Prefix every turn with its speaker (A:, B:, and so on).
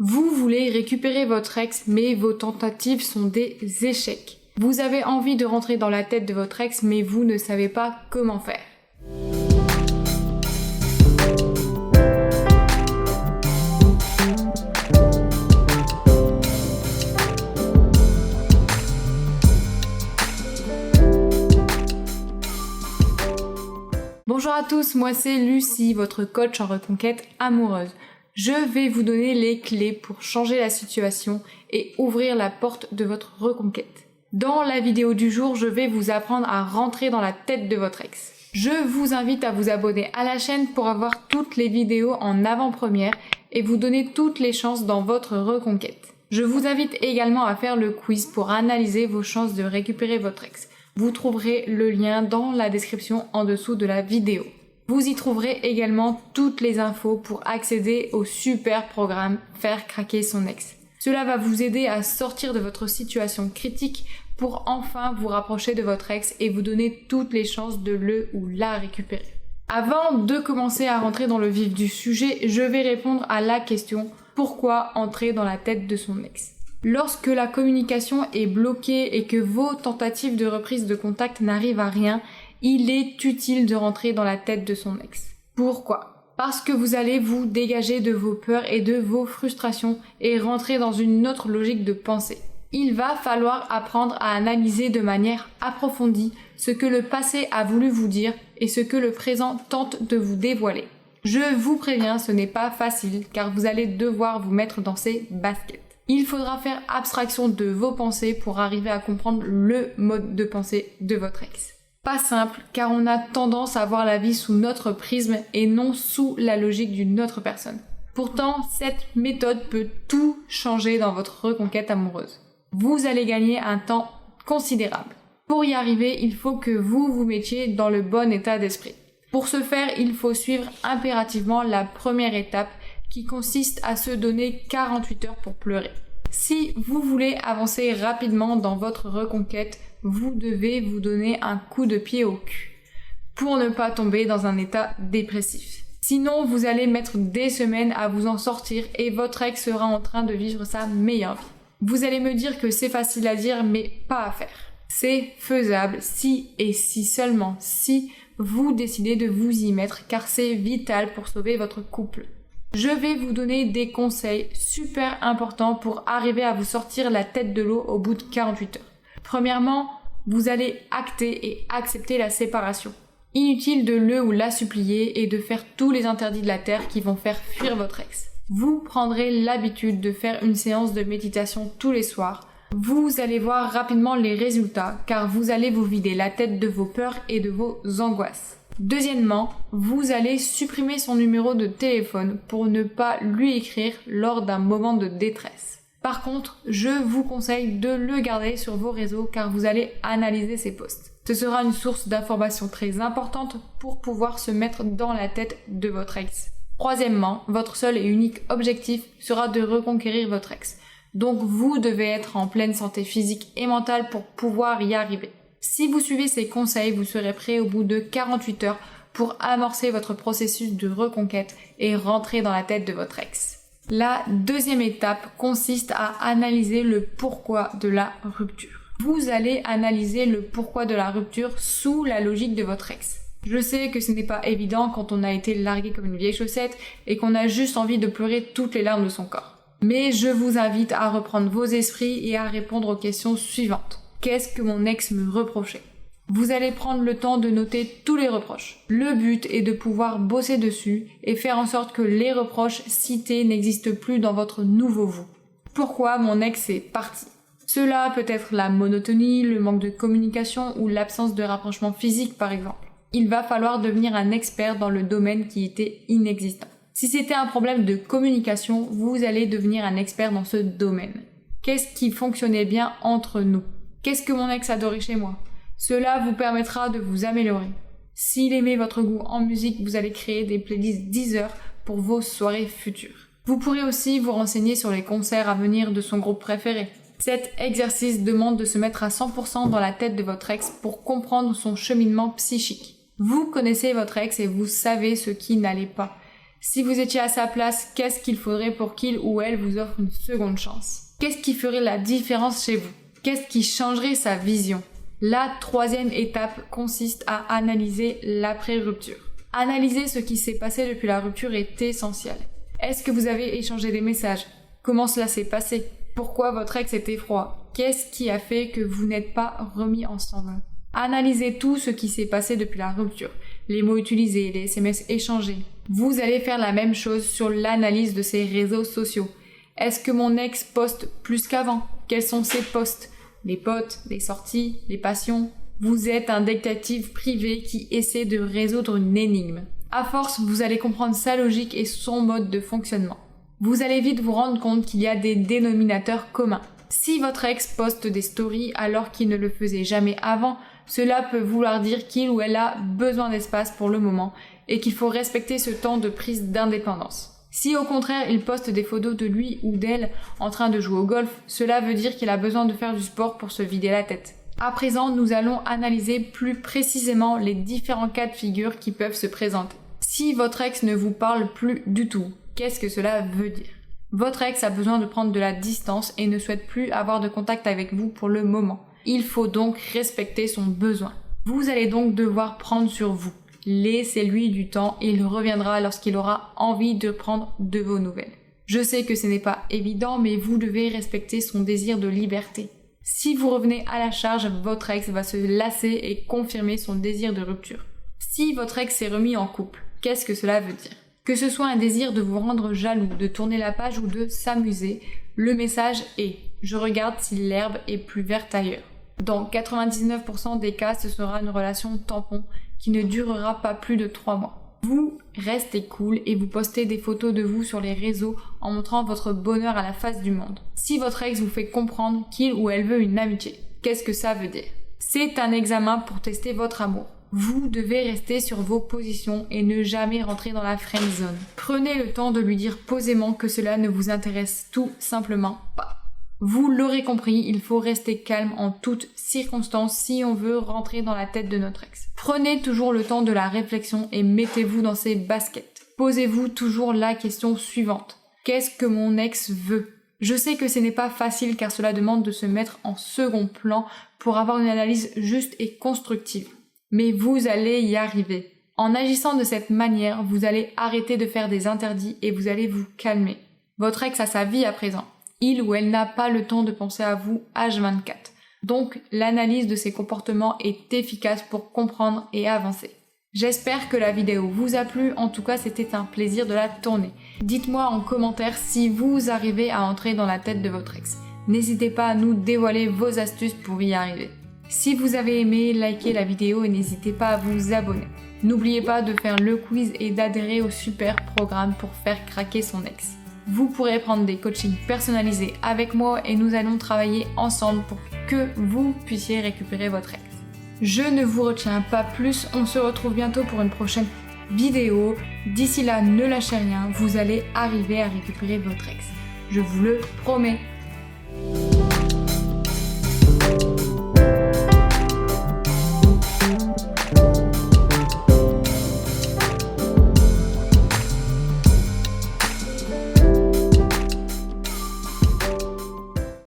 A: Vous voulez récupérer votre ex, mais vos tentatives sont des échecs. Vous avez envie de rentrer dans la tête de votre ex, mais vous ne savez pas comment faire. Bonjour à tous, moi c'est Lucie, votre coach en reconquête amoureuse. Je vais vous donner les clés pour changer la situation et ouvrir la porte de votre reconquête. Dans la vidéo du jour, je vais vous apprendre à rentrer dans la tête de votre ex. Je vous invite à vous abonner à la chaîne pour avoir toutes les vidéos en avant-première et vous donner toutes les chances dans votre reconquête. Je vous invite également à faire le quiz pour analyser vos chances de récupérer votre ex. Vous trouverez le lien dans la description en dessous de la vidéo. Vous y trouverez également toutes les infos pour accéder au super programme Faire craquer son ex. Cela va vous aider à sortir de votre situation critique pour enfin vous rapprocher de votre ex et vous donner toutes les chances de le ou la récupérer. Avant de commencer à rentrer dans le vif du sujet, je vais répondre à la question « Pourquoi entrer dans la tête de son ex ?» Lorsque la communication est bloquée et que vos tentatives de reprise de contact n'arrivent à rien, il est utile de rentrer dans la tête de son ex. Pourquoi ? Parce que vous allez vous dégager de vos peurs et de vos frustrations et rentrer dans une autre logique de pensée. Il va falloir apprendre à analyser de manière approfondie ce que le passé a voulu vous dire et ce que le présent tente de vous dévoiler. Je vous préviens, ce n'est pas facile car vous allez devoir vous mettre dans ces baskets. Il faudra faire abstraction de vos pensées pour arriver à comprendre le mode de pensée de votre ex. Pas simple, car on a tendance à voir la vie sous notre prisme et non sous la logique d'une autre personne. Pourtant, cette méthode peut tout changer dans votre reconquête amoureuse. Vous allez gagner un temps considérable. Pour y arriver, il faut que vous vous mettiez dans le bon état d'esprit. Pour ce faire, il faut suivre impérativement la première étape qui consiste à se donner 48 heures pour pleurer. Si vous voulez avancer rapidement dans votre reconquête, vous devez vous donner un coup de pied au cul pour ne pas tomber dans un état dépressif. Sinon, vous allez mettre des semaines à vous en sortir et votre ex sera en train de vivre sa meilleure vie. Vous allez me dire que c'est facile à dire mais pas à faire. C'est faisable si et si seulement si vous décidez de vous y mettre car c'est vital pour sauver votre couple. Je vais vous donner des conseils super importants pour arriver à vous sortir la tête de l'eau au bout de 48 heures. Premièrement, vous allez acter et accepter la séparation. Inutile de le ou la supplier et de faire tous les interdits de la terre qui vont faire fuir votre ex. Vous prendrez l'habitude de faire une séance de méditation tous les soirs. Vous allez voir rapidement les résultats car vous allez vous vider la tête de vos peurs et de vos angoisses. Deuxièmement, vous allez supprimer son numéro de téléphone pour ne pas lui écrire lors d'un moment de détresse. Par contre, je vous conseille de le garder sur vos réseaux car vous allez analyser ses posts. Ce sera une source d'information très importante pour pouvoir se mettre dans la tête de votre ex. Troisièmement, votre seul et unique objectif sera de reconquérir votre ex. Donc vous devez être en pleine santé physique et mentale pour pouvoir y arriver. Si vous suivez ces conseils, vous serez prêt au bout de 48 heures pour amorcer votre processus de reconquête et rentrer dans la tête de votre ex. La deuxième étape consiste à analyser le pourquoi de la rupture. Vous allez analyser le pourquoi de la rupture sous la logique de votre ex. Je sais que ce n'est pas évident quand on a été largué comme une vieille chaussette et qu'on a juste envie de pleurer toutes les larmes de son corps. Mais je vous invite à reprendre vos esprits et à répondre aux questions suivantes. Qu'est-ce que mon ex me reprochait ? Vous allez prendre le temps de noter tous les reproches. Le but est de pouvoir bosser dessus et faire en sorte que les reproches cités n'existent plus dans votre nouveau vous. Pourquoi mon ex est parti ? Cela peut être la monotonie, le manque de communication ou l'absence de rapprochement physique par exemple. Il va falloir devenir un expert dans le domaine qui était inexistant. Si c'était un problème de communication, vous allez devenir un expert dans ce domaine. Qu'est-ce qui fonctionnait bien entre nous ? Qu'est-ce que mon ex adorait chez moi ? Cela vous permettra de vous améliorer. S'il aimait votre goût en musique, vous allez créer des playlists Deezer pour vos soirées futures. Vous pourrez aussi vous renseigner sur les concerts à venir de son groupe préféré. Cet exercice demande de se mettre à 100% dans la tête de votre ex pour comprendre son cheminement psychique. Vous connaissez votre ex et vous savez ce qui n'allait pas. Si vous étiez à sa place, qu'est-ce qu'il faudrait pour qu'il ou elle vous offre une seconde chance? Qu'est-ce qui ferait la différence chez vous? Qu'est-ce qui changerait sa vision? La troisième étape consiste à analyser l'après-rupture. Analyser ce qui s'est passé depuis la rupture est essentiel. Est-ce que vous avez échangé des messages? Comment cela s'est passé? Pourquoi votre ex était froid? Qu'est-ce qui a fait que vous n'êtes pas remis ensemble? Analysez tout ce qui s'est passé depuis la rupture, les mots utilisés, les SMS échangés. Vous allez faire la même chose sur l'analyse de ses réseaux sociaux. Est-ce que mon ex poste plus qu'avant? Quels sont ses posts? Les potes, les sorties, les passions? Vous êtes un détective privé qui essaie de résoudre une énigme. À force, vous allez comprendre sa logique et son mode de fonctionnement. Vous allez vite vous rendre compte qu'il y a des dénominateurs communs. Si votre ex poste des stories alors qu'il ne le faisait jamais avant, cela peut vouloir dire qu'il ou elle a besoin d'espace pour le moment et qu'il faut respecter ce temps de prise d'indépendance. Si au contraire il poste des photos de lui ou d'elle en train de jouer au golf, cela veut dire qu'il a besoin de faire du sport pour se vider la tête. À présent, nous allons analyser plus précisément les différents cas de figure qui peuvent se présenter. Si votre ex ne vous parle plus du tout, qu'est-ce que cela veut dire? Votre ex a besoin de prendre de la distance et ne souhaite plus avoir de contact avec vous pour le moment. Il faut donc respecter son besoin. Vous allez donc devoir prendre sur vous. Laissez-lui du temps et il reviendra lorsqu'il aura envie de prendre de vos nouvelles. Je sais que ce n'est pas évident, mais vous devez respecter son désir de liberté. Si vous revenez à la charge, votre ex va se lasser et confirmer son désir de rupture. Si votre ex s'est remis en couple, qu'est-ce que cela veut dire? Que ce soit un désir de vous rendre jaloux, de tourner la page ou de s'amuser, le message est « Je regarde si l'herbe est plus verte ailleurs ». Dans 99% des cas, ce sera une relation tampon qui ne durera pas plus de 3 mois. Vous restez cool et vous postez des photos de vous sur les réseaux en montrant votre bonheur à la face du monde. Si votre ex vous fait comprendre qu'il ou elle veut une amitié, qu'est-ce que ça veut dire? C'est un examen pour tester votre amour. Vous devez rester sur vos positions et ne jamais rentrer dans la friend zone. Prenez le temps de lui dire posément que cela ne vous intéresse tout simplement pas. Vous l'aurez compris, il faut rester calme en toutes circonstances si on veut rentrer dans la tête de notre ex. Prenez toujours le temps de la réflexion et mettez-vous dans ses baskets. Posez-vous toujours la question suivante. Qu'est-ce que mon ex veut? Je sais que ce n'est pas facile car cela demande de se mettre en second plan pour avoir une analyse juste et constructive. Mais vous allez y arriver. En agissant de cette manière, vous allez arrêter de faire des interdits et vous allez vous calmer. Votre ex a sa vie à présent. Il ou elle n'a pas le temps de penser à vous H24. Donc, l'analyse de ses comportements est efficace pour comprendre et avancer. J'espère que la vidéo vous a plu, en tout cas c'était un plaisir de la tourner. Dites-moi en commentaire si vous arrivez à entrer dans la tête de votre ex. N'hésitez pas à nous dévoiler vos astuces pour y arriver. Si vous avez aimé, likez la vidéo et n'hésitez pas à vous abonner. N'oubliez pas de faire le quiz et d'adhérer au super programme pour faire craquer son ex. Vous pourrez prendre des coachings personnalisés avec moi et nous allons travailler ensemble pour que vous puissiez récupérer votre ex. Je ne vous retiens pas plus, on se retrouve bientôt pour une prochaine vidéo. D'ici là, ne lâchez rien, vous allez arriver à récupérer votre ex. Je vous le promets.